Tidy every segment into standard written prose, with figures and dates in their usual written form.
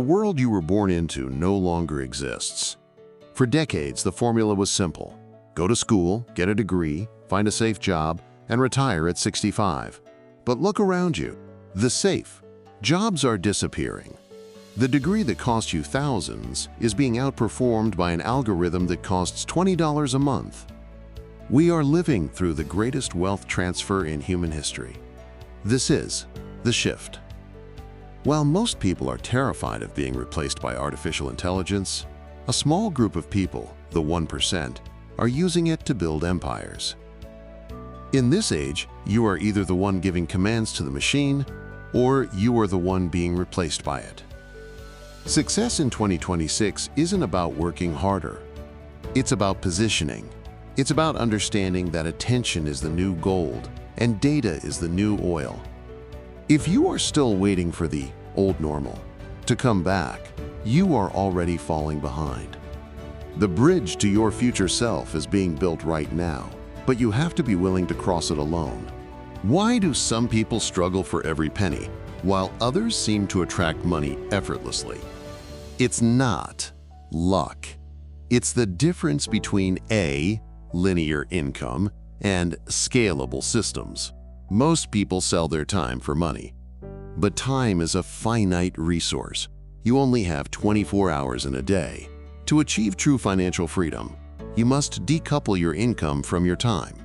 world you were born into no longer exists. For decades, the formula was simple. Go to school, get a degree, find a safe job, and retire at 65. But look around you. The safe jobs are disappearing. The degree that cost you thousands is being outperformed by an algorithm that costs $20 a month. We are living through the greatest wealth transfer in human history. This is the shift. While most people are terrified of being replaced by artificial intelligence, a small group of people, the 1%, are using it to build empires. In this age, you are either the one giving commands to the machine, or you are the one being replaced by it. Success in 2026 isn't about working harder. It's about positioning. It's about understanding that attention is the new gold and data is the new oil. If you are still waiting for the old normal to come back, you are already falling behind. The bridge to your future self is being built right now, but you have to be willing to cross it alone. Why do some people struggle for every penny, while others seem to attract money effortlessly? It's not luck. It's the difference between A, linear income, and scalable systems. Most people sell their time for money. But time is a finite resource. You only have 24 hours in a day. To achieve true financial freedom, you must decouple your income from your time.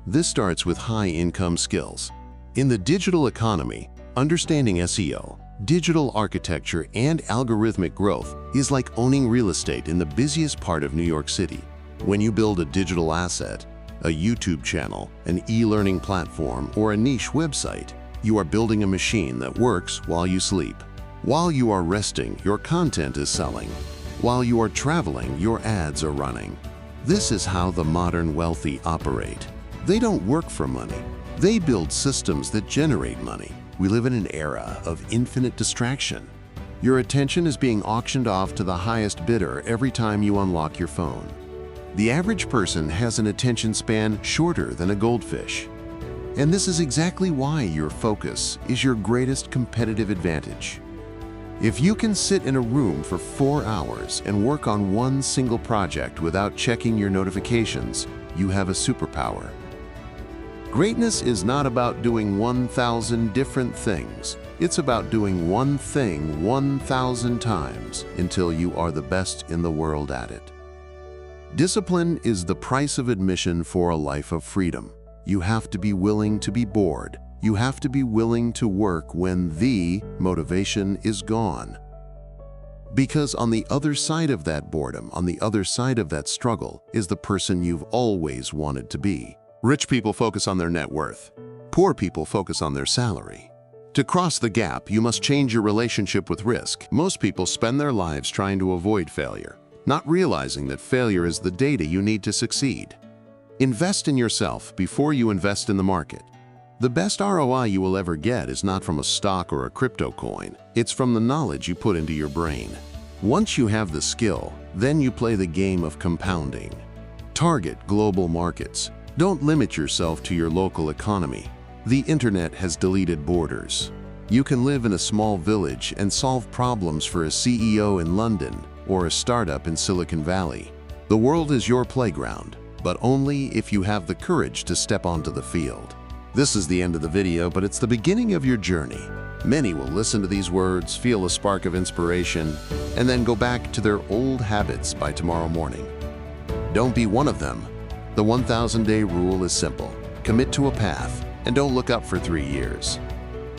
This starts with high-income skills. In the digital economy, understanding SEO, digital architecture, and algorithmic growth is like owning real estate in the busiest part of New York City. When you build a digital asset, a YouTube channel, an e-learning platform, or a niche website, you are building a machine that works while you sleep. While you are resting, your content is selling. While you are traveling, your ads are running. This is how the modern wealthy operate. They don't work for money. They build systems that generate money. We live in an era of infinite distraction. Your attention is being auctioned off to the highest bidder every time you unlock your phone. The average person has an attention span shorter than a goldfish. And this is exactly why your focus is your greatest competitive advantage. If you can sit in a room for 4 hours and work on one single project without checking your notifications, you have a superpower. Greatness is not about doing 1,000 different things. It's about doing one thing 1,000 times until you are the best in the world at it. Discipline is the price of admission for a life of freedom. You have to be willing to be bored. You have to be willing to work when the motivation is gone. Because on the other side of that boredom, on the other side of that struggle, is the person you've always wanted to be. Rich people focus on their net worth. Poor people focus on their salary. To cross the gap, you must change your relationship with risk. Most people spend their lives trying to avoid failure, not realizing that failure is the data you need to succeed. Invest in yourself before you invest in the market. The best ROI you will ever get is not from a stock or a crypto coin. It's from the knowledge you put into your brain. Once you have the skill, then you play the game of compounding. Target global markets. Don't limit yourself to your local economy. The internet has deleted borders. You can live in a small village and solve problems for a CEO in London or a startup in Silicon Valley. The world is your playground, but only if you have the courage to step onto the field. This is the end of the video, but it's the beginning of your journey. Many will listen to these words, feel a spark of inspiration, and then go back to their old habits by tomorrow morning. Don't be one of them. The 1,000-day rule is simple. Commit to a path and don't look up for 3 years.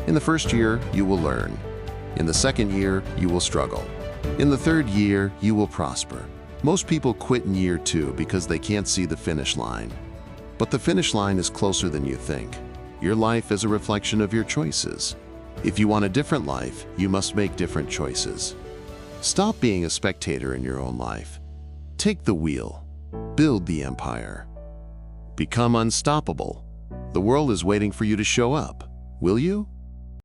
In the first year, you will learn. In the second year, you will struggle. In the third year, you will prosper. Most people quit in year 2 because they can't see the finish line. But the finish line is closer than you think. Your life is a reflection of your choices. If you want a different life, you must make different choices. Stop being a spectator in your own life. Take the wheel. Build the empire. Become unstoppable. The world is waiting for you to show up. Will you?